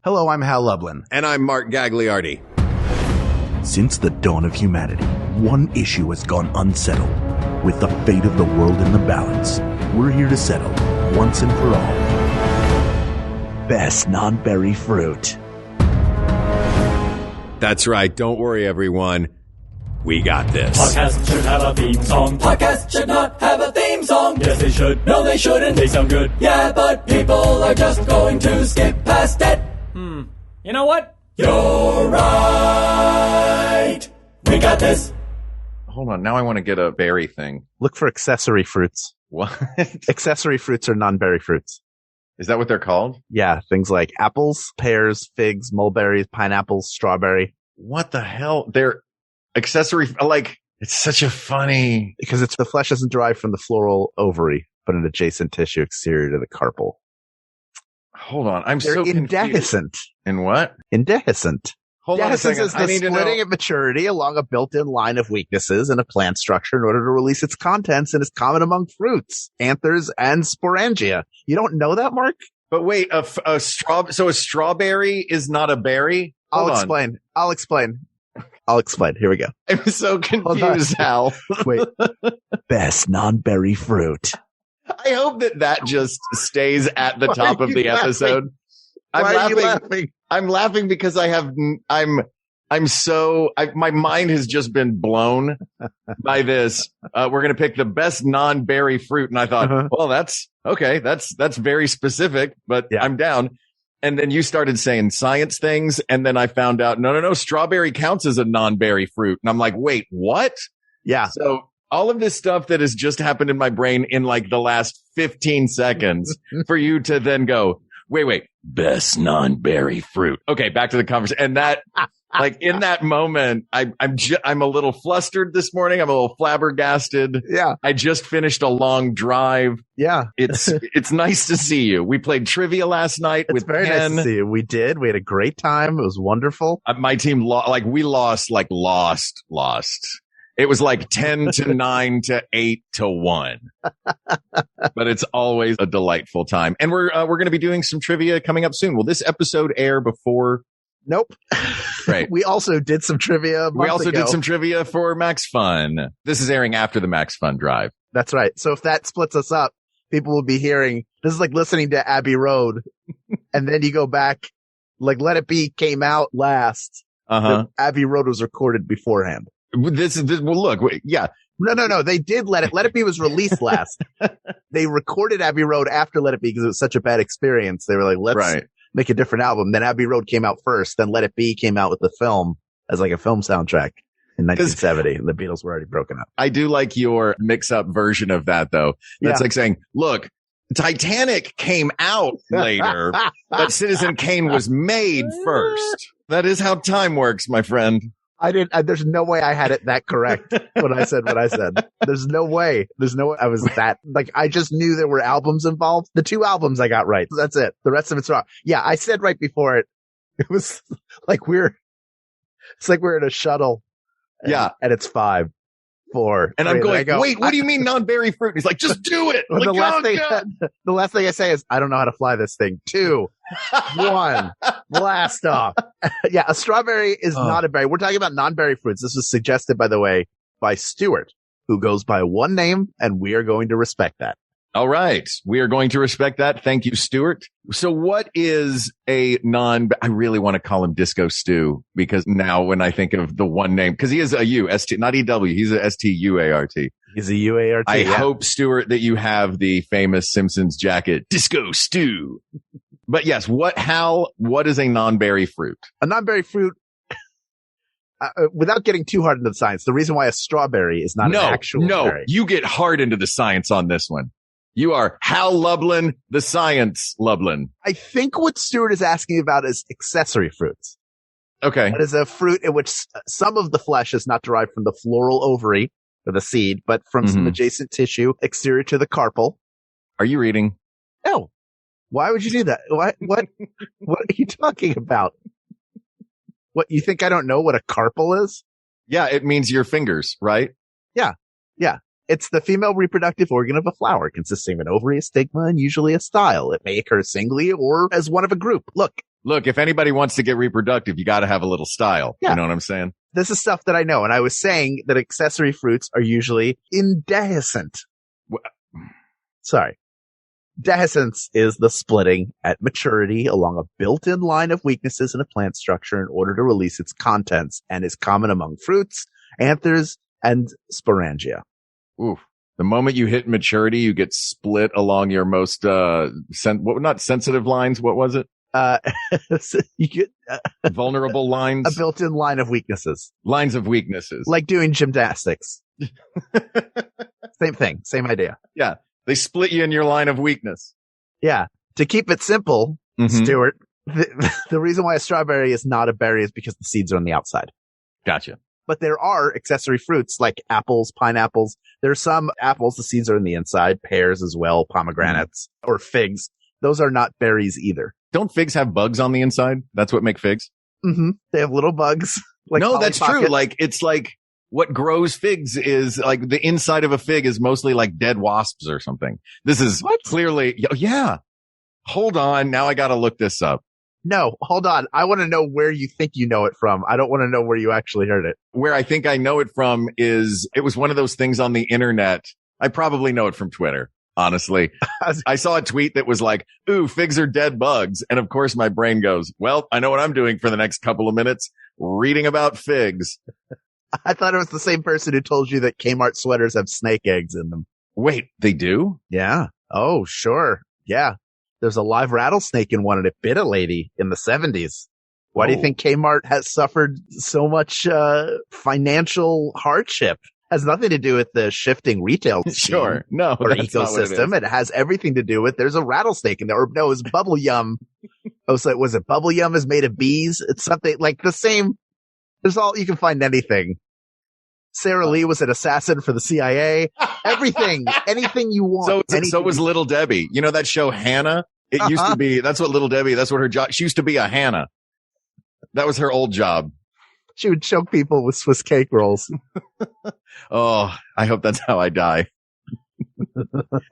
Hello, I'm Hal Lublin. And I'm Mark Gagliardi. Since the dawn of humanity, one issue has gone unsettled. With the fate of the world in the balance, we're here to settle, once and for all, best non-berry fruit. That's right. Don't worry, everyone. We got this. Podcast should have a theme song. Podcast should not have a theme song. Yes, they should. No, they shouldn't. They sound good. Yeah, but people are just going to skip past it. You know what? You're right. We got this. Hold on. Now I want to get a berry thing. Look for accessory fruits. What? Accessory fruits are non-berry fruits. Is that what they're called? Yeah, things like apples, pears, figs, mulberries, pineapples, strawberry. What the hell? They're accessory, like, it's such a funny... Because the flesh isn't derived from the floral ovary, but an adjacent tissue exterior to the carpel. Hold on. I'm They're so confused. indehiscent. In what? Indehiscent. Hold on a Dehiscence second. is I the need to know. splitting at maturity along a built-in line of weaknesses in a plant structure in order to release its contents and is common among fruits, anthers, and sporangia. You don't know that, Mark? But wait, so a strawberry is not a berry? Hold on. I'll explain. Here we go. I'm so confused, Hal. Wait. Best non-berry fruit. I hope that just stays at the Why top are of you the laughing? episode. Why are you laughing? I'm laughing because my mind has just been blown by this. We're going to pick the best non-berry fruit. And I thought, well, that's okay. That's very specific, but yeah. I'm down. And then you started saying science things. And then I found out, no, strawberry counts as a non-berry fruit. And I'm like, wait, what? Yeah. So all of this stuff that has just happened in my brain in like the last 15 seconds for you to then go, wait, best non-berry fruit. Okay, back to the conversation. And that, like in that moment, I'm a little flustered this morning. I'm a little flabbergasted. Yeah. I just finished a long drive. Yeah. It's nice to see you. We played trivia last night with very Ken. nice to see you. We did. We had a great time. It was wonderful. My team lost. It was like 10 to 9 to 8 to 1. But it's always a delightful time. And we're going to be doing some trivia coming up soon. Will this episode air before? Nope. Great. We also did some trivia. Did some trivia for Max Fun. This is airing after the Max Fun drive. That's right. So if that splits us up, people will be hearing, this is like listening to Abbey Road. And then you go back, like Let It Be came out last. Abbey Road was recorded beforehand. Well, look, yeah. No. They did Let It Be was released last. They recorded Abbey Road after Let It Be because it was such a bad experience. They were like, let's make a different album. Then Abbey Road came out first. Then Let It Be came out with the film as like a film soundtrack in 1970. And the Beatles were already broken up. I do like your mix-up version of that, though. That's like saying, look, Titanic came out later, but Citizen Kane was made first. That is how time works, my friend. There's no way I had it that correct when I said what I said. There's no way I was that, like, I just knew there were albums involved. The 2 albums I got right. That's it. The rest of it's wrong. Yeah. I said right before it was like it's like we're in a shuttle. Yeah. And it's 5, 4. And 3, I'm going, go, wait, what do you mean non-berry fruit? He's like, just do it. Well, like, the last thing I say is, I don't know how to fly this thing. 2, 1, blast off. Yeah, a strawberry is not a berry. We're talking about non-berry fruits. This was suggested, by the way, by Stuart, who goes by one name, and we are going to respect that. All right. We are going to respect that. Thank you, Stuart. So what is I really want to call him Disco Stu, because now when I think of the one name, because he is a U, S-T, not E-W, he's a S-T-U-A-R-T. He's a U-A-R-T. I hope, Stuart, that you have the famous Simpsons jacket, Disco Stu. But yes, what is a non-berry fruit? A non-berry fruit, without getting too hard into the science, the reason why a strawberry is not an actual berry. You get hard into the science on this one. You are Hal Lublin, the science Lublin. I think what Stuart is asking about is accessory fruits. Okay. That is a fruit in which some of the flesh is not derived from the floral ovary or the seed, but from some adjacent tissue exterior to the carpel. Are you reading? No. Why would you do that? What are you talking about? What, you think I don't know what a carpel is? Yeah, it means your fingers, right? Yeah. It's the female reproductive organ of a flower, consisting of an ovary, a stigma, and usually a style. It may occur singly or as one of a group. Look, Look, if anybody wants to get reproductive, you got to have a little style. Yeah. You know what I'm saying? This is stuff that I know. And I was saying that accessory fruits are usually indehiscent. Sorry. Dehiscence is the splitting at maturity along a built-in line of weaknesses in a plant structure in order to release its contents, and is common among fruits, anthers, and sporangia. Oof. The moment you hit maturity, you get split along your most, not sensitive lines. What was it? You get vulnerable lines. A built-in line of weaknesses. Lines of weaknesses. Like doing gymnastics. Same thing. Same idea. Yeah. They split you in your line of weakness. Yeah. To keep it simple, Stuart, the reason why a strawberry is not a berry is because the seeds are on the outside. Gotcha. But there are accessory fruits like apples, pineapples. There are some apples, the seeds are on the inside, pears as well, pomegranates, or figs. Those are not berries either. Don't figs have bugs on the inside? That's what make figs? Mm-hmm. They have little bugs. Like no, that's true. Like, it's like what grows figs is like the inside of a fig is mostly like dead wasps or something. This is clearly, yeah. Hold on. Now I got to look this up. No, hold on. I want to know where you think you know it from. I don't want to know where you actually heard it. Where I think I know it from is it was one of those things on the internet. I probably know it from Twitter, honestly. I saw a tweet that was like, ooh, figs are dead bugs. And of course my brain goes, well, I know what I'm doing for the next couple of minutes, reading about figs. I thought it was the same person who told you that Kmart sweaters have snake eggs in them. Wait, they do? Yeah. Oh, sure. Yeah. There's a live rattlesnake in one and it bit a lady in the 70s. Why do you think Kmart has suffered so much financial hardship? Has nothing to do with the shifting retail scene sure. No, or ecosystem. It has everything to do with there's a rattlesnake in there. Or no, it's bubble yum. Was it bubble yum is made of bees? It's something like the same. There's all, you can find anything. Sarah Lee was an assassin for the CIA. Everything, anything you want. So was Little Debbie. You know that show Hannah? It used to be, that's what Little Debbie, that's what her job, she used to be a Hannah. That was her old job. She would choke people with Swiss cake rolls. Oh, I hope that's how I die.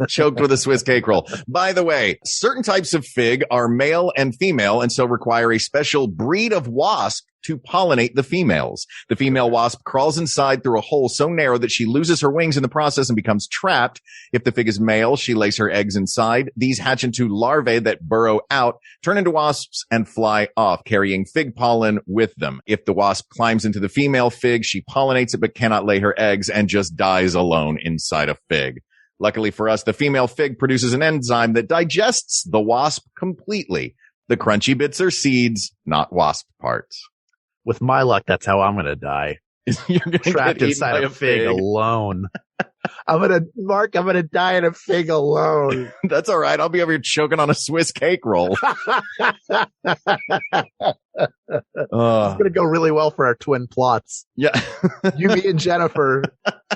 Choked with a Swiss cake roll. By the way, certain types of fig are male and female and so require a special breed of wasp to pollinate the females. The female wasp crawls inside through a hole so narrow that she loses her wings in the process and becomes trapped. If the fig is male, she lays her eggs inside. These hatch into larvae that burrow out, turn into wasps, and fly off, carrying fig pollen with them. If the wasp climbs into the female fig, she pollinates it but cannot lay her eggs and just dies alone inside a fig. Luckily for us, the female fig produces an enzyme that digests the wasp completely. The crunchy bits are seeds, not wasp parts. With my luck, that's how I'm going to die. You're going to trapped inside a fig alone. I'm going to die in a fig alone. That's all right. I'll be over here choking on a Swiss cake roll. It's going to go really well for our twin plots. Yeah. You, me, and Jennifer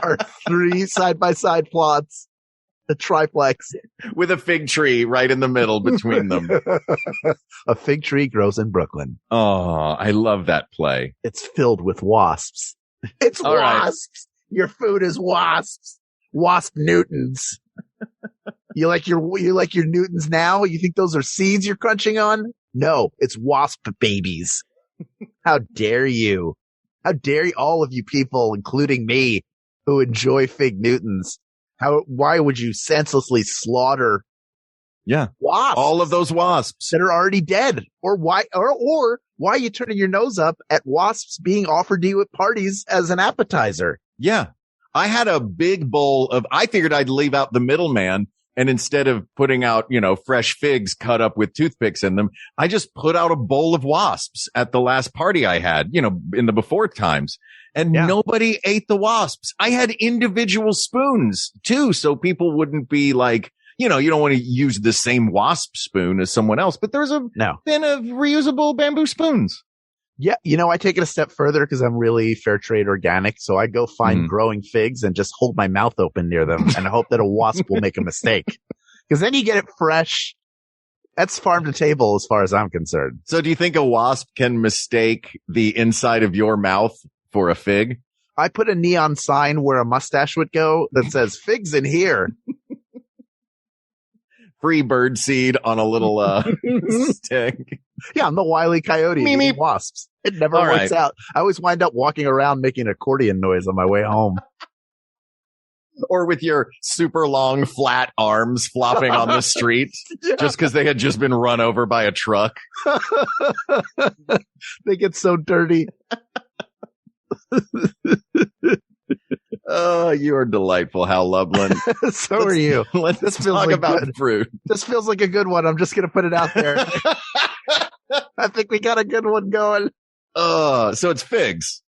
are 3 side-by-side plots. The triplex. With a fig tree right in the middle between them. A fig tree grows in Brooklyn. Oh, I love that play. It's filled with wasps. It's all wasps. Right. Your food is wasps. Wasp Newtons. You like your Newtons now? You think those are seeds you're crunching on? No, it's wasp babies. How dare you? How dare you, all of you people, including me, who enjoy fig Newtons? Why would you senselessly slaughter wasps? All of those wasps that are already dead. Or why are you turning your nose up at wasps being offered to you at parties as an appetizer? Yeah. I had a big bowl I figured I'd leave out the middleman. And instead of putting out, fresh figs cut up with toothpicks in them, I just put out a bowl of wasps at the last party I had, in the before times. And nobody ate the wasps. I had individual spoons too. So people wouldn't be like, you don't want to use the same wasp spoon as someone else, but there's a bin of reusable bamboo spoons. Yeah. I take it a step further because I'm really fair trade organic. So I go find growing figs and just hold my mouth open near them and hope that a wasp will make a mistake. Because then you get it fresh. That's farm to table as far as I'm concerned. So do you think a wasp can mistake the inside of your mouth for a fig? I put a neon sign where a mustache would go that says figs in here. Free bird seed on a little stick. Yeah, I'm the Wile E. Coyote eating wasps. It never works out. I always wind up walking around making accordion noise on my way home. Or with your super long, flat arms flopping on the street just because they had just been run over by a truck. They get so dirty. Oh, you are delightful, Hal Lublin. So are you. Let's talk about fruit. This feels like a good one. I'm just going to put it out there. I think we got a good one going. So it's figs.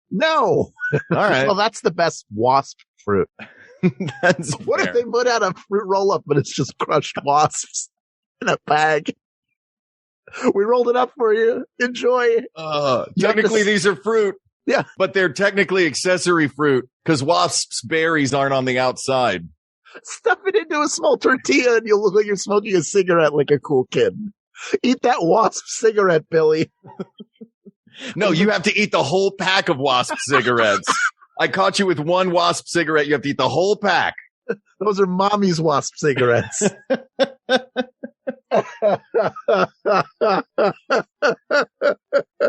No. All right. Well, that's the best wasp fruit. That's what fair. if they put out a fruit roll up, but it's just crushed wasps in a bag? We rolled it up for you. Enjoy. Technically, these are fruit. Yeah. But they're technically accessory fruit because wasps' berries aren't on the outside. Stuff it into a small tortilla and you'll look like you're smoking a cigarette like a cool kid. Eat that wasp cigarette, Billy. No, you have to eat the whole pack of wasp cigarettes. I caught you with one wasp cigarette. You have to eat the whole pack. Those are mommy's wasp cigarettes.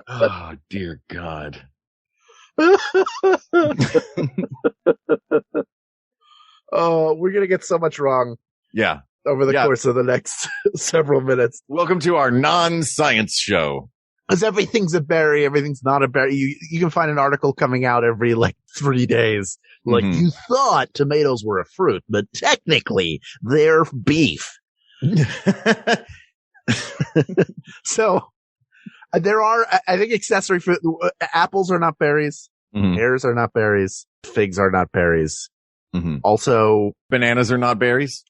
Oh, dear God. Oh, we're going to get so much wrong. Yeah. Over the course of the next several minutes. Welcome to our non-science show. Because everything's a berry, everything's not a berry. You can find an article coming out every 3 days. Like, you thought tomatoes were a fruit, but technically they're beef. So there are, I think, accessory fruit. Apples are not berries. Pears are not berries. Figs are not berries. Also, bananas are not berries.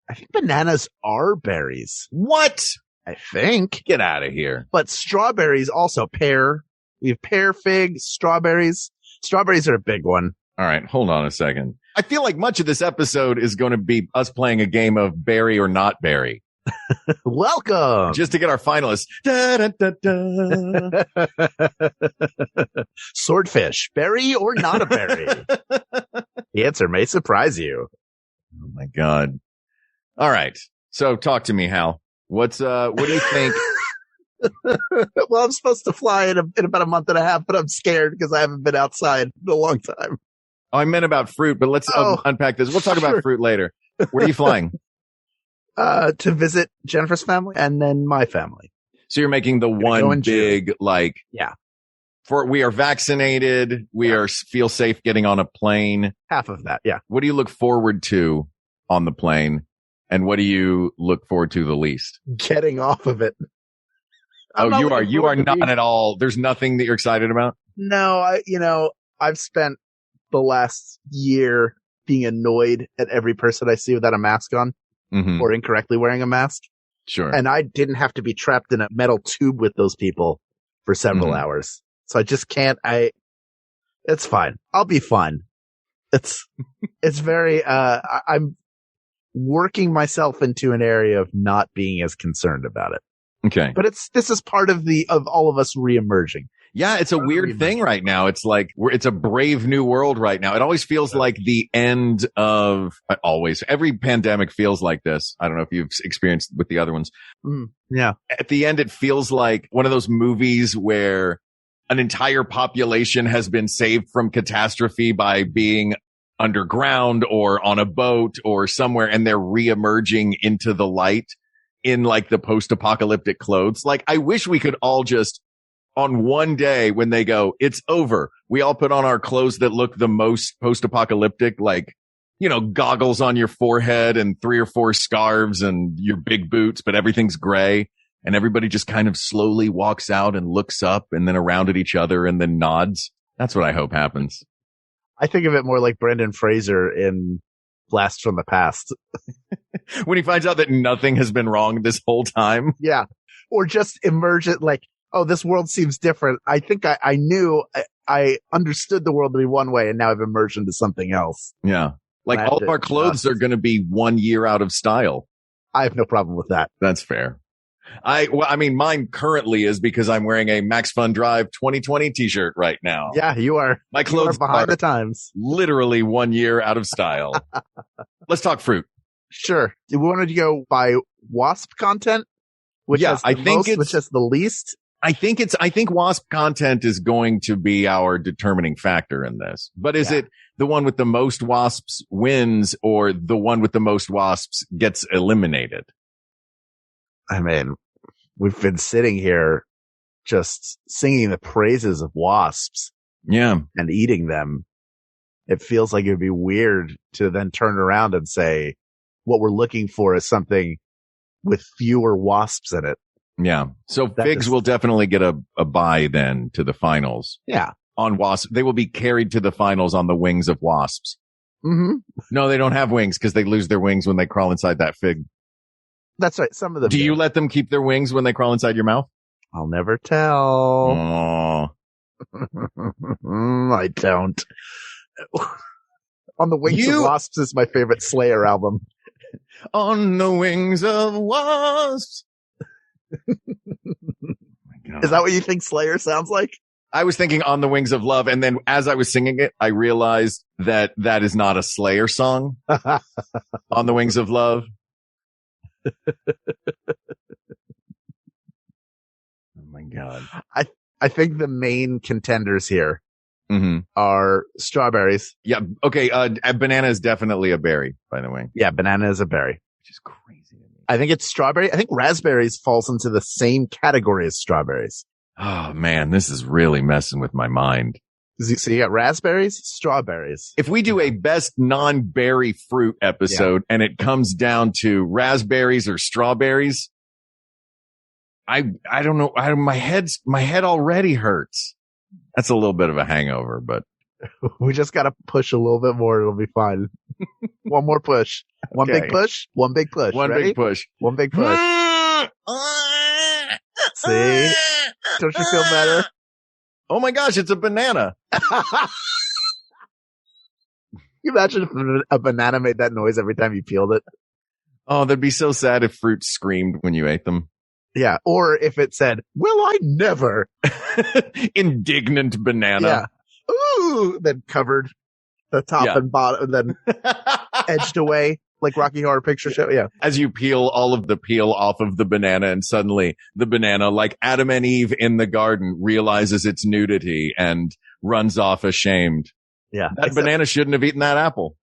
I think bananas are berries. What? I think. Get out of here. But strawberries also pear. We have pear, fig, strawberries. Strawberries are a big one. All right. Hold on a second. I feel like much of this episode is going to be us playing a game of berry or not berry. Welcome. Just to get our finalists. Da, da, da, da. Swordfish, berry or not a berry? The answer may surprise you. Oh my God. All right. So talk to me, Hal. What do you think? Well, I'm supposed to fly in about a month and a half, but I'm scared because I haven't been outside in a long time. Oh, I meant about fruit, but let's unpack this. We'll talk about fruit later. Where are you flying? To visit Jennifer's family and then my family. So you're making the one big, yeah. We are vaccinated. We feel safe getting on a plane. Half of that. Yeah. What do you look forward to on the plane? And what do you look forward to the least? Getting off of it. You are not at all. There's nothing that you're excited about? No, I've spent the last year being annoyed at every person I see without a mask on or incorrectly wearing a mask. Sure. And I didn't have to be trapped in a metal tube with those people for several hours. So I just can't, it's fine. I'll be fine. It's very, I'm working myself into an area of not being as concerned about it. Okay. But this is part of all of us reemerging. Yeah, it's a weird thing right now. It's like it's a brave new world right now. It always feels like the end of every pandemic feels like this. I don't know if you've experienced with the other ones. Yeah. At the end, it feels like one of those movies where an entire population has been saved from catastrophe by being underground or on a boat or somewhere, and they're reemerging into the light in the post-apocalyptic clothes. I wish we could all just on one day when they go, it's over, we all put on our clothes that look the most post-apocalyptic, goggles on your forehead and 3 or 4 scarves and your big boots, but everything's gray. And everybody just kind of slowly walks out and looks up and then around at each other and then nods. That's what I hope happens. I think of it more like Brendan Fraser in Blast from the Past. When he finds out that nothing has been wrong this whole time. Yeah. Or just emerge it this world seems different. I think I knew, I understood the world to be one way and now I've emerged into something else. Yeah. All of our clothes are going to be 1 year out of style. I have no problem with that. That's fair. Mine currently is because I'm wearing a Max Fun Drive 2020 t-shirt right now. Yeah, you are. My clothes are behind the times. Literally 1 year out of style. Let's talk fruit. Sure. We wanted to go by wasp content which has the most, which has the least. I think wasp content is going to be our determining factor in this. But is it the one with the most wasps wins or the one with the most wasps gets eliminated? I mean, we've been sitting here just singing the praises of wasps. Yeah. And eating them. It feels like it would be weird to then turn around and say what we're looking for is something with fewer wasps in it. Yeah. So figs will definitely get a bye then to the finals. Yeah. On wasps. They will be carried to the finals on the wings of wasps. Mm-hmm. No, they don't have wings because they lose their wings when they crawl inside that fig. That's right. Some of them. Do you let them keep their wings when they crawl inside your mouth? I'll never tell. Oh. I don't. On the Wings of Wasps is my favorite Slayer album. On the wings of wasps. Is that what you think Slayer sounds like? I was thinking On the Wings of Love, and then as I was singing it, I realized that that is not a Slayer song. On the Wings of Love. Oh my God. I think the main contenders here are strawberries. Yeah. Okay. Banana is definitely a berry, by the way. Yeah. Banana is a berry. Which is crazy to me. I think it's strawberry. I think raspberries falls into the same category as strawberries. Oh man, this is really messing with my mind. So you got raspberries, strawberries. If we do a best non-berry fruit episode and it comes down to raspberries or strawberries, I don't know. My head already hurts. That's a little bit of a hangover, but we just got to push a little bit more. It'll be fine. One more push. One big push. One big push. One Ready? big push. One big push. See? Don't you feel better? Oh my gosh, it's a banana. You imagine if a banana made that noise every time you peeled it? Oh, that'd be so sad if fruit screamed when you ate them. Yeah. Or if it said, "Will I never?" Indignant banana. Yeah. Ooh, then covered the top and bottom, then edged away like Rocky Horror Picture Show. Yeah. As you peel all of the peel off of the banana and suddenly the banana, like Adam and Eve in the garden, realizes its nudity and runs off ashamed. Yeah. That banana shouldn't have eaten that apple.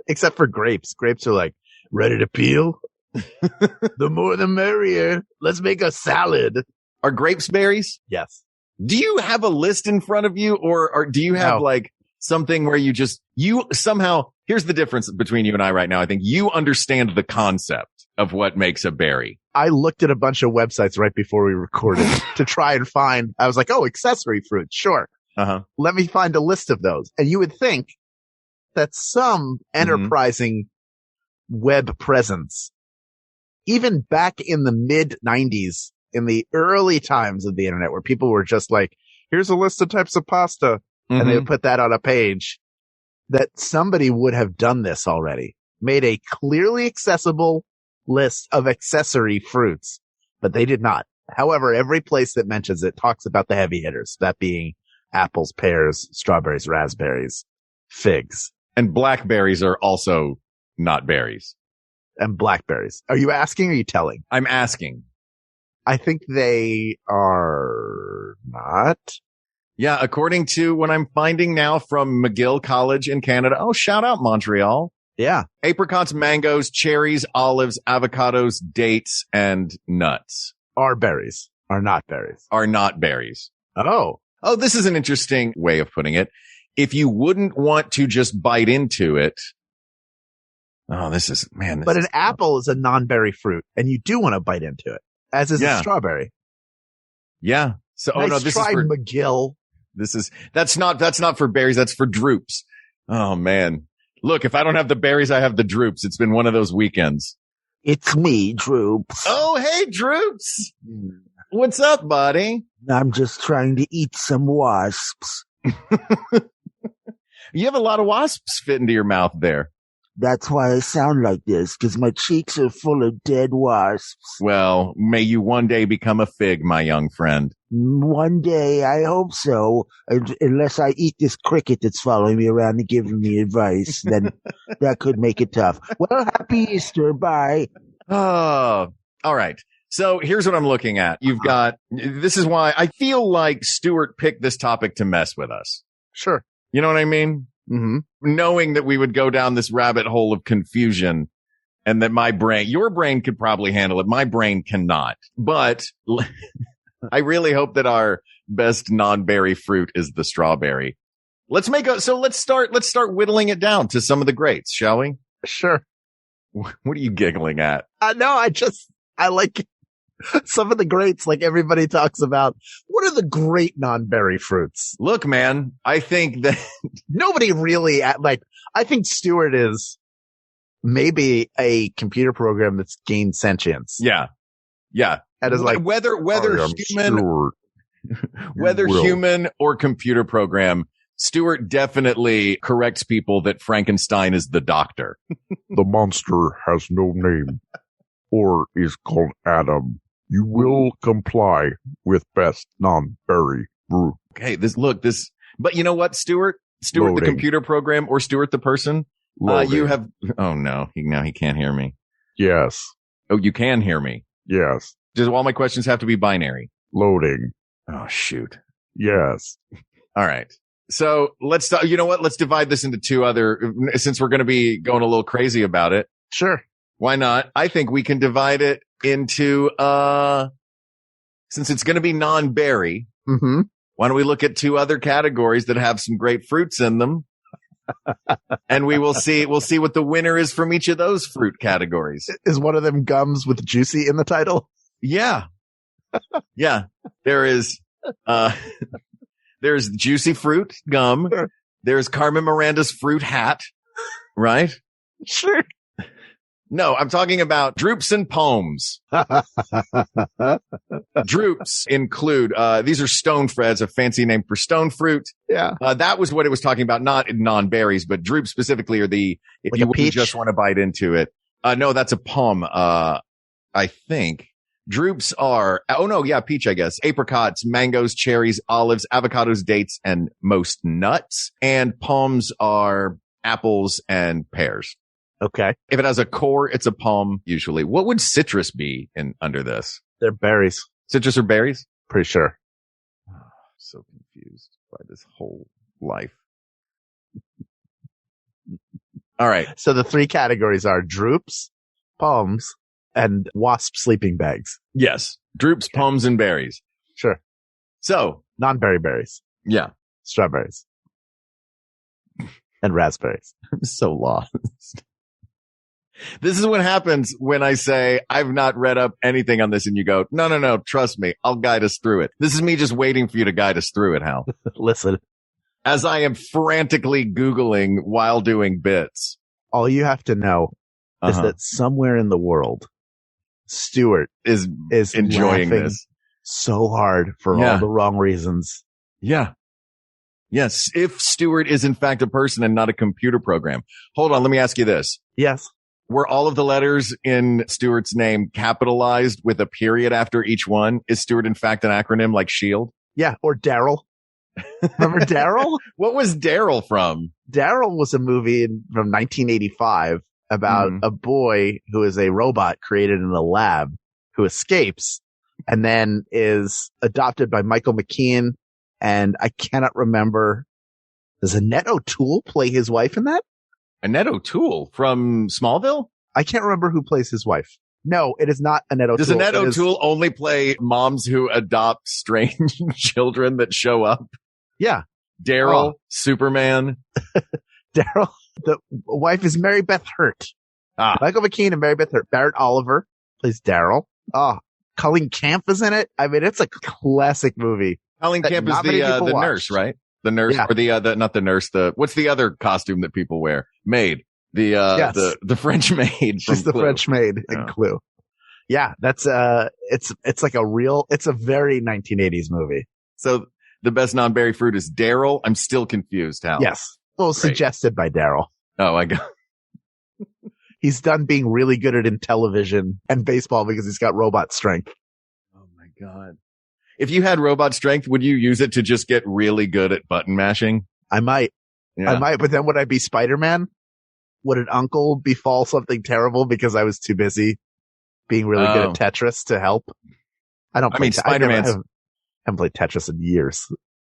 Except for grapes. Grapes are like, ready to peel? The more the merrier. Let's make a salad. Are grapes berries? Yes. Do you have a list in front of you or do you have like something where you somehow, here's the difference between you and I right now. I think you understand the concept of what makes a berry. I looked at a bunch of websites right before we recorded to try and find, I was like, oh, accessory fruit. Sure. Let me find a list of those. And you would think that some enterprising web presence, even back in the mid 90s, in the early times of the internet where people were just like, here's a list of types of pasta. And they would put that on a page, that somebody would have done this already, made a clearly accessible list of accessory fruits, but they did not. However, every place that mentions it talks about the heavy hitters, that being apples, pears, strawberries, raspberries, figs. And blackberries are also not berries. And blackberries. Are you asking or are you telling? I'm asking. I think they are not. Yeah, according to what I'm finding now from McGill College in Canada. Oh, shout out Montreal. Yeah. Apricots, mangoes, cherries, olives, avocados, dates, and nuts. Are berries. Are not berries. Are not berries. Oh, this is an interesting way of putting it. If you wouldn't want to just bite into it. Oh, this is. But an apple is a non-berry fruit, and you do want to bite into it, as is a strawberry. Yeah. So, this is for McGill. That's not for berries. That's for droops. Oh man. Look, if I don't have the berries, I have the droops. It's been one of those weekends. It's me, Droops. Oh, hey, Droops. What's up, buddy? I'm just trying to eat some wasps. You have a lot of wasps fit into your mouth there. That's why I sound like this, because my cheeks are full of dead wasps. Well, may you one day become a fig, my young friend. One day, I hope so. Unless I eat this cricket that's following me around and giving me advice, then that could make it tough. Well, happy Easter. Bye. Oh, all right. So here's what I'm looking at. This is why I feel like Stuart picked this topic to mess with us. Sure. You know what I mean? Mm-hmm. Knowing that we would go down this rabbit hole of confusion and that your brain could probably handle it. My brain cannot. But I really hope that our best non-berry fruit is the strawberry. Let's start whittling it down to some of the greats, shall we? Sure. What are you giggling at? No, I like some of the greats. Like everybody talks about, what are the great non-berry fruits? Look, man, I think that nobody really I think Stuart is maybe a computer program that's gained sentience. Yeah. Yeah. That is like whether human or computer program, Stuart definitely corrects people that Frankenstein is the doctor. The monster has no name or is called Adam. You will comply with best non-berry fruit. Okay, but you know what, Stuart? Stuart Loading. The computer program or Stuart the person? Loading. Now he can't hear me. Yes. Oh, you can hear me. Yes. Does all my questions have to be binary? Loading. Oh, shoot. Yes. All right. So you know what? Let's divide this into two other, since we're going to be going a little crazy about it. Sure. Why not? I think we can divide it into, since it's going to be non-berry. Mm-hmm. Why don't we look at two other categories that have some great fruits in them? And we'll see what the winner is from each of those fruit categories. Is one of them gums with juicy in the title? Yeah. Yeah. There's juicy fruit gum. Sure. There's Carmen Miranda's fruit hat, right? Sure. No, I'm talking about droops and pomes. Droops include, these are stone freds, a fancy name for stone fruit. Yeah. That was what it was talking about, not non-berries, but droops specifically are if like you wouldn't just want to bite into it. No, that's a pom. I think. Droops are, peach, I guess. Apricots, mangoes, cherries, olives, avocados, dates, and most nuts. And poms are apples and pears. Okay. If it has a core, it's a palm usually. What would citrus be under this? They're berries. Citrus or berries? Pretty sure. So confused by this whole life. All right. So the three categories are droops, palms, and wasp sleeping bags. Yes. Droops, palms, and berries. Sure. So. Non-berry berries. Yeah. Strawberries. And raspberries. I'm so lost. This is what happens when I say I've not read up anything on this and you go, no, trust me. I'll guide us through it. This is me just waiting for you to guide us through it, Hal. Listen. As I am frantically Googling while doing bits. All you have to know is that somewhere in the world, Stuart is enjoying this so hard for all the wrong reasons. Yeah. Yes. If Stuart is in fact a person and not a computer program. Hold on. Let me ask you this. Yes. Were all of the letters in Stuart's name capitalized with a period after each one? Is Stuart in fact an acronym like SHIELD? Yeah. Or Daryl. Remember Daryl? What was Daryl from? Daryl was a movie from 1985 about a boy who is a robot created in a lab who escapes and then is adopted by Michael McKean. And I cannot remember. Does Annette O'Toole play his wife in that? Annette O'Toole from Smallville? I can't remember who plays his wife. No, it is not Annette O'Toole. Does Annette O'Toole only play moms who adopt strange children that show up? Yeah. Daryl, Superman. Daryl, the wife is Mary Beth Hurt. Michael McKean and Mary Beth Hurt. Barrett Oliver plays Daryl. Colleen Camp is in it. I mean, it's a classic movie. Colleen Camp is the nurse, right? The nurse or not the nurse. What's the other costume that people wear? Maid. The French maid. She's the French maid in Clue. Yeah, that's it's like it's a very 1980s movie. So the best non-berry fruit is Daryl. I'm still confused, Hal. Yes. Well, suggested by Daryl. Oh, I got. He's done being really good at in television and baseball because he's got robot strength. Oh my God. If you had robot strength, would you use it to just get really good at button mashing? I might. Yeah. I might, but then would I be Spider-Man? Would an uncle befall something terrible because I was too busy being really good at Tetris to help. I mean, Spider-Man. I haven't played Tetris in years.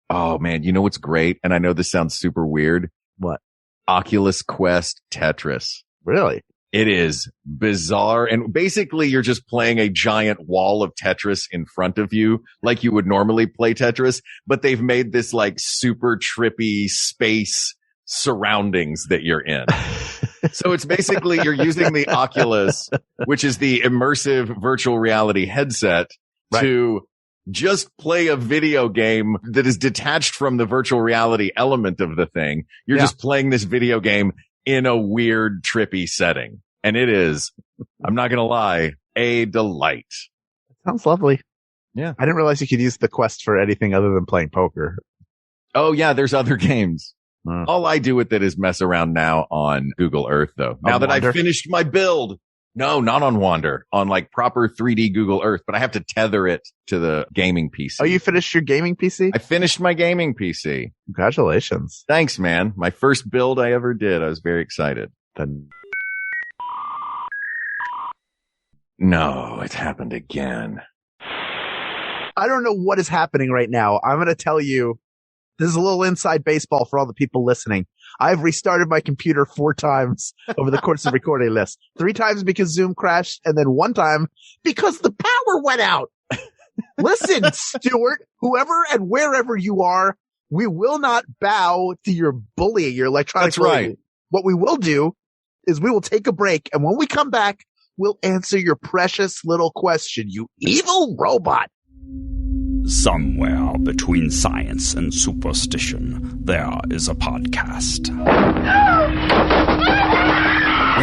Oh man, you know what's great? And I know this sounds super weird. What? Oculus Quest Tetris. Really? It is bizarre. And basically you're just playing a giant wall of Tetris in front of you, like you would normally play Tetris, but they've made this like super trippy space surroundings that you're in. So it's basically you're using the Oculus, which is the immersive virtual reality headset, to just play a video game that is detached from the virtual reality element of the thing. You're just playing this video game in a weird, trippy setting. And it is, I'm not going to lie, a delight. Sounds lovely. Yeah. I didn't realize you could use the Quest for anything other than playing poker. Oh, yeah, there's other games. All I do with it is mess around now on Google Earth, though. Now that I've finished my build. No, not on Wander, on like proper 3D Google Earth, but I have to tether it to the gaming PC. Oh, you finished your gaming PC? I finished my gaming PC. Congratulations. Thanks, man. My first build I ever did. I was very excited. No, it happened again. I don't know what is happening right now. I'm going to tell you, this is a little inside baseball for all the people listening. I've restarted my computer 4 times over the course of recording this. 3 times because Zoom crashed, and then 1 time because the power went out. Listen, Stuart, whoever and wherever you are, we will not bow to your bullying, your electronic bullying. Right. What we will do is we will take a break, and when we come back, we'll answer your precious little question, you evil robot. Somewhere between science and superstition, there is a podcast.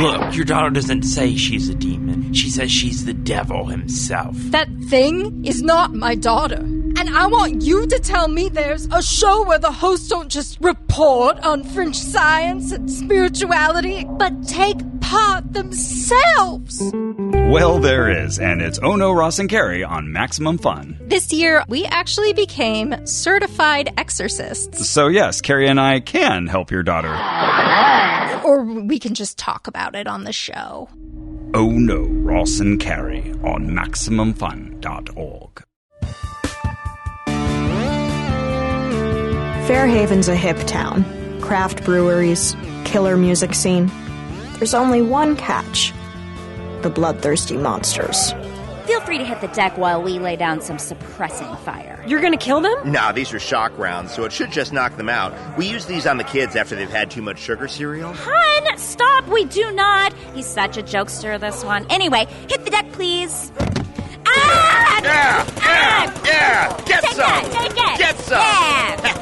Look, your daughter doesn't say she's a demon. She says she's the devil himself. That thing is not my daughter. And I want you to tell me there's a show where the hosts don't just report on fringe science and spirituality, but take part themselves. Well, there is, and it's Oh No, Ross and Carrie on Maximum Fun. This year, we actually became certified exorcists. So yes, Carrie and I can help your daughter. Or we can just talk about it on the show. Oh No, Ross and Carrie on MaximumFun.org. Fairhaven's a hip town. Craft breweries, killer music scene. There's only one catch. The bloodthirsty monsters. Feel free to hit the deck while we lay down some suppressing fire. You're gonna kill them? Nah, these are shock rounds, so it should just knock them out. We use these on the kids after they've had too much sugar cereal. Hun, stop, we do not. He's such a jokester, this one. Anyway, hit the deck, please. Ah! Yeah! Get take some! Take it! Get some! Yeah!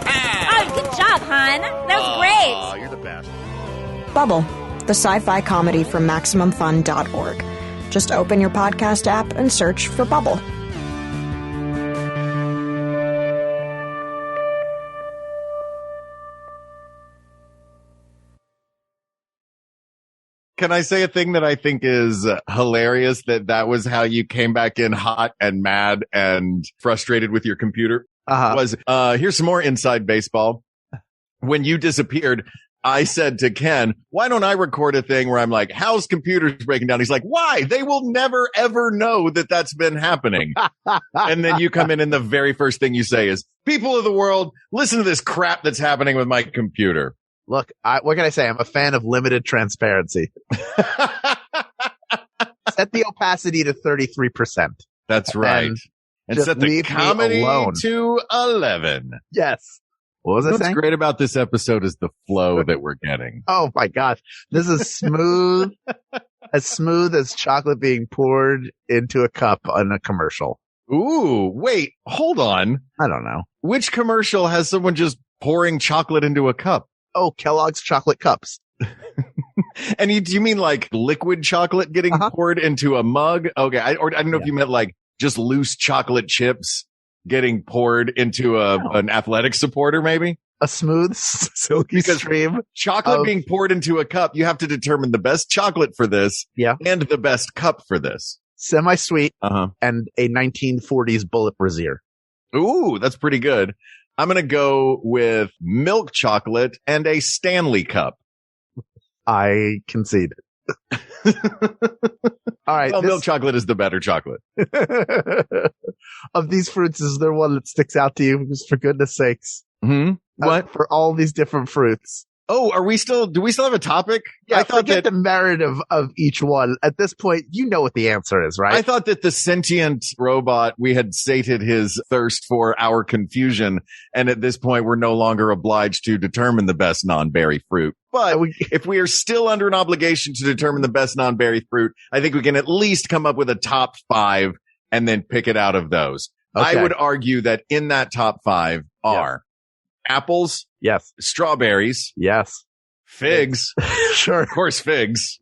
Oh, good job, hun. That was great. Oh, you're the best. Bubble, the sci-fi comedy from MaximumFun.org. Just open your podcast app and search for Bubble. Can I say a thing that I think is hilarious, that was how you came back in hot and mad and frustrated with your computer? Was, here's some more inside baseball. When you disappeared, I said to Ken, why don't I record a thing where I'm like, how's computers breaking down? He's like, why? They will never, ever know that that's been happening. And then you come in and the very first thing you say is, people of the world, listen to this crap that's happening with my computer. Look, what can I say? I'm a fan of limited transparency. Set the opacity to 33%. That's right. And set the comedy to 11. Yes. What was I saying? What's great about this episode is the flow that we're getting. Oh my gosh. This is smooth, as smooth as chocolate being poured into a cup on a commercial. Ooh, wait, hold on. I don't know. Which commercial has someone just pouring chocolate into a cup? Oh, Kellogg's chocolate cups. And do you mean like liquid chocolate getting poured into a mug? Okay. I don't know if you meant like just loose chocolate chips getting poured into an athletic supporter, maybe? A smooth, silky stream. Chocolate being poured into a cup, you have to determine the best chocolate for this and the best cup for this. Semi-sweet and a 1940s bullet brazier. Ooh, that's pretty good. I'm going to go with milk chocolate and a Stanley cup. I concede. All right. Well, milk chocolate is the better chocolate. Of these fruits, is there one that sticks out to you? Just for goodness sakes. What? For all these different fruits. Oh, do we still have a topic? Yeah, I thought the merit of each one. At this point, you know what the answer is, right? I thought that the sentient robot, we had sated his thirst for our confusion. And at this point, we're no longer obliged to determine the best non-berry fruit. But if we are still under an obligation to determine the best non-berry fruit, I think we can at least come up with a top 5 and then pick it out of those. Okay. I would argue that in that top 5 are apples. Yes. Strawberries. Yes. Figs. Sure. Of course, figs.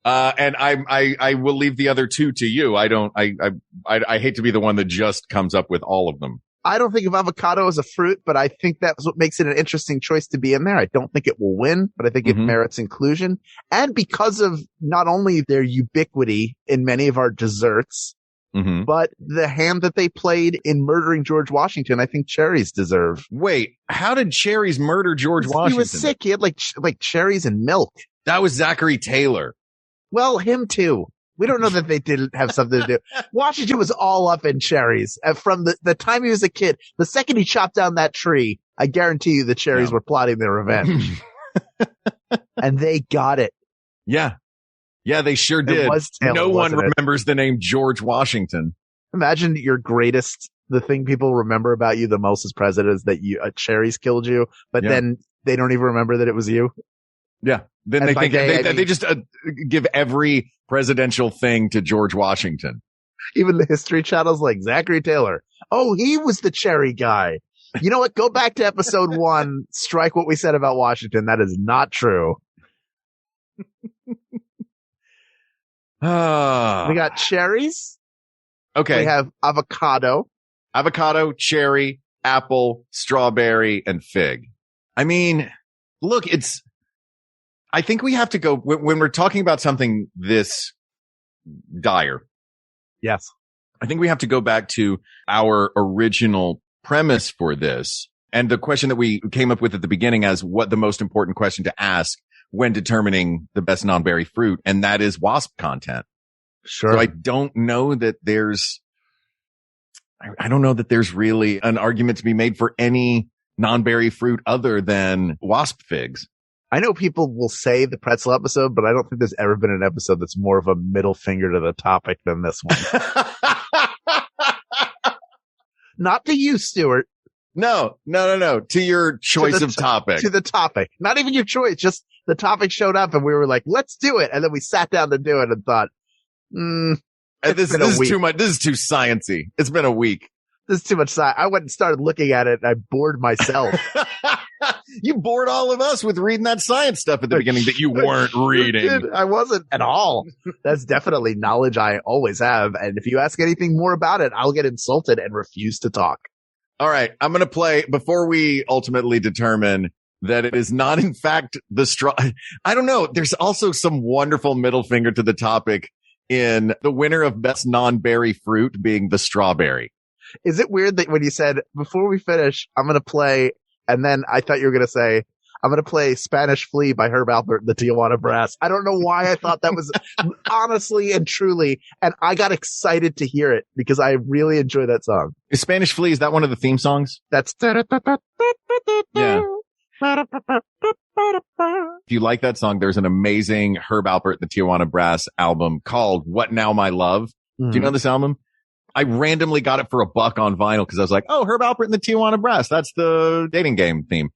And I will leave the other 2 to you. I hate to be the one that just comes up with all of them. I don't think of avocado as a fruit, but I think that's what makes it an interesting choice to be in there. I don't think it will win, but I think it merits inclusion. And because of not only their ubiquity in many of our desserts, but the hand that they played in murdering George Washington, I think cherries deserve. Wait, how did cherries murder George Washington? He was sick. He had like cherries and milk. That was Zachary Taylor. Well, him too. We don't know that they didn't have something to do. Washington was all up in cherries from the time he was a kid. The second he chopped down that tree, I guarantee you the cherries were plotting their revenge. And they got it. Yeah. Yeah, they sure did. No one remembers the name George Washington. Imagine the thing people remember about you the most as president is that cherries killed you, but then they don't even remember that it was you. Yeah. Then they think they just give every presidential thing to George Washington. Even the History Channel's like Zachary Taylor. Oh, he was the cherry guy. You know what? Go back to episode 1. Strike what we said about Washington. That is not true. We got cherries. Okay. We have avocado, cherry, apple, strawberry, and fig. I mean, look, I think we have to go when we're talking about something this dire. Yes. I think we have to go back to our original premise for this. And the question that we came up with at the beginning as what the most important question to ask when determining the best non-berry fruit. And that is wasp content. Sure. So I don't know that I don't know that there's really an argument to be made for any non-berry fruit other than wasp figs. I know people will say the pretzel episode, but I don't think there's ever been an episode that's more of a middle finger to the topic than this one. Not to you, Stuart. No. To your choice of topic. To the topic. Not even your choice. Just the topic showed up and we were like, let's do it. And then we sat down to do it and thought, this is too much. This is too sciencey. It's been a week. This is too much science. I went and started looking at it and I bored myself. You bored all of us with reading that science stuff at the beginning that you weren't reading. I wasn't at all. That's definitely knowledge I always have. And if you ask anything more about it, I'll get insulted and refuse to talk. All right. I'm going to play before we ultimately determine that it is not, in fact, the straw. I don't know. There's also some wonderful middle finger to the topic in the winner of best non-berry fruit being the strawberry. Is it weird that when you said, before we finish, I'm going to play, and then I thought you were going to say, I'm going to play Spanish Flea by Herb Alpert and the Tijuana Brass. I don't know why I thought that was honestly and truly, and I got excited to hear it because I really enjoy that song. Is Spanish Flea, is that one of the theme songs? That's yeah. If you like that song, there's an amazing Herb Alpert, the Tijuana Brass album called What Now My Love. Do you know this album? I randomly got it for $1 on vinyl because I was like, oh, Herb Alpert and the Tijuana Brass. That's the dating game theme.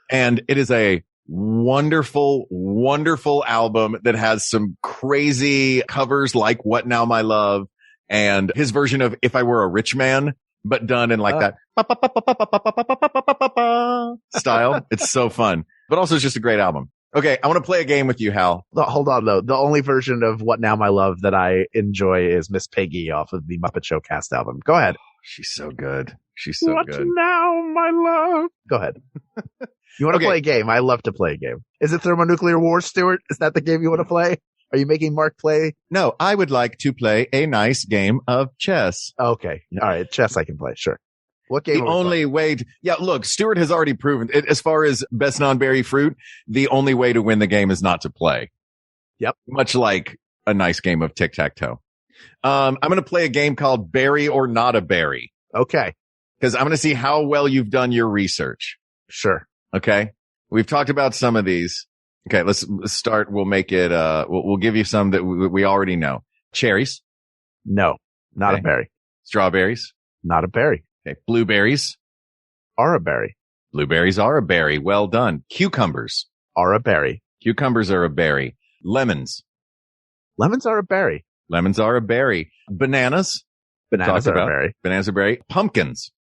And it is a wonderful, wonderful album that has some crazy covers like What Now My Love and his version of If I Were a Rich Man, but done in like that style. It's so fun, but also it's just a great album. Okay. I want to play a game with you, Hal. Hold on though. The only version of What Now My Love that I enjoy is Miss Piggy off of the Muppet Show cast album. Go ahead. She's so good. She's so what good. What now, my love? Go ahead. You want to play a game? I love to play a game. Is it Thermonuclear War, Stuart? Is that the game you want to play? Are you making Mark play? No, I would like to play a nice game of chess. Okay. All right. Chess I can play. Sure. What game? The only way to, look, Stuart has already proven it, as far as best non-berry fruit, the only way to win the game is not to play. Yep. Much like a nice game of tic-tac-toe. I'm going to play a game called Berry or Not a Berry. Okay. Because I'm going to see how well you've done your research. Sure. Okay. We've talked about some of these. Okay. Let's start. We'll make it, we'll give you some that we already know. Cherries. No, not a berry. Strawberries. Not a berry. Okay. Blueberries. Are a berry. Blueberries are a berry. Well done. Cucumbers. Are a berry. Cucumbers are a berry. Lemons. Lemons are a berry. Lemons are a berry. Bananas. Bananas are a berry. Bananas are a berry. Pumpkins.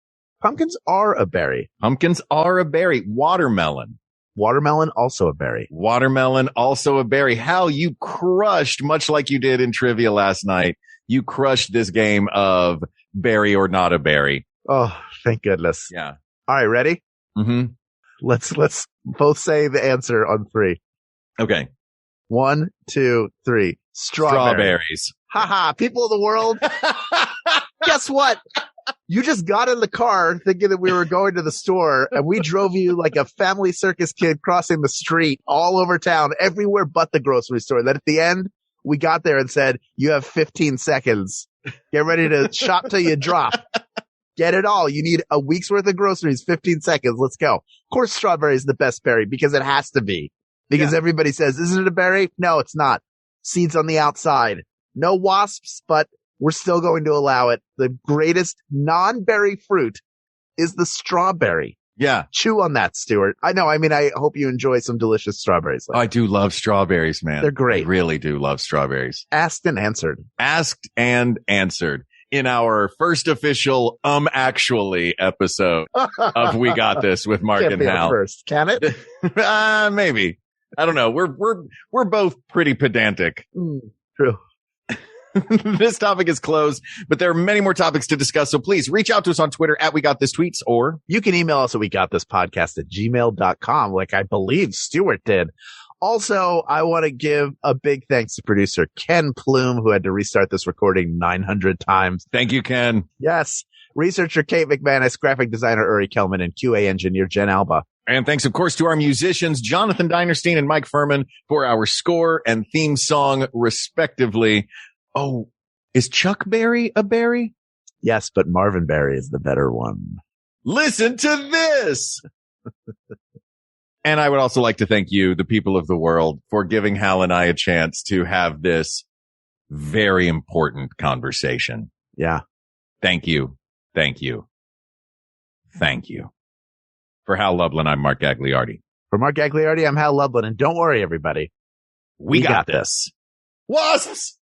Pumpkins are a berry. Pumpkins are a berry. Watermelon. Watermelon, also a berry. Watermelon, also a berry. Hal, you crushed, much like you did in trivia last night. You crushed this game of berry or not a berry. Oh, thank goodness. Yeah. All right, ready? Mm-hmm. Let's both say the answer on 3. Okay. 1, 2, 3. Strawberries. Haha, people of the world. Guess what? You just got in the car thinking that we were going to the store, and we drove you like a family circus kid crossing the street all over town, everywhere but the grocery store. Then at the end, we got there and said, you have 15 seconds. Get ready to shop till you drop. Get it all. You need a week's worth of groceries, 15 seconds. Let's go. Of course, strawberry is the best berry because it has to be. Because everybody says, isn't it a berry? No, it's not. Seeds on the outside. No wasps, but we're still going to allow it. The greatest non-berry fruit is the strawberry. Yeah. Chew on that, Stuart. I know. I mean, I hope you enjoy some delicious strawberries. I do love strawberries, man. They're great. I really do love strawberries. Asked and answered. Asked and answered. In our first official actually episode of We Got This with Mark Can't and be Hal. First, can it? Maybe. I don't know. We're both pretty pedantic. True. This topic is closed, but there are many more topics to discuss. So please reach out to us on Twitter at We Got This Tweets, or you can email us at wegotThisPodcast@gmail.com, like I believe Stuart did. Also, I want to give a big thanks to producer Ken Plume, who had to restart this recording 900 times. Thank you, Ken. Yes. Researcher Kate McManus, graphic designer Uri Kelman, and QA engineer Jen Alba. And thanks, of course, to our musicians, Jonathan Dinerstein and Mike Furman, for our score and theme song, respectively. Oh, is Chuck Berry a berry? Yes, but Marvin Berry is the better one. Listen to this. And I would also like to thank you, the people of the world, for giving Hal and I a chance to have this very important conversation. Yeah. Thank you. Thank you. Thank you. For Hal Lublin, I'm Mark Gagliardi. For Mark Gagliardi, I'm Hal Lublin. And don't worry, everybody. We got this. Wasps!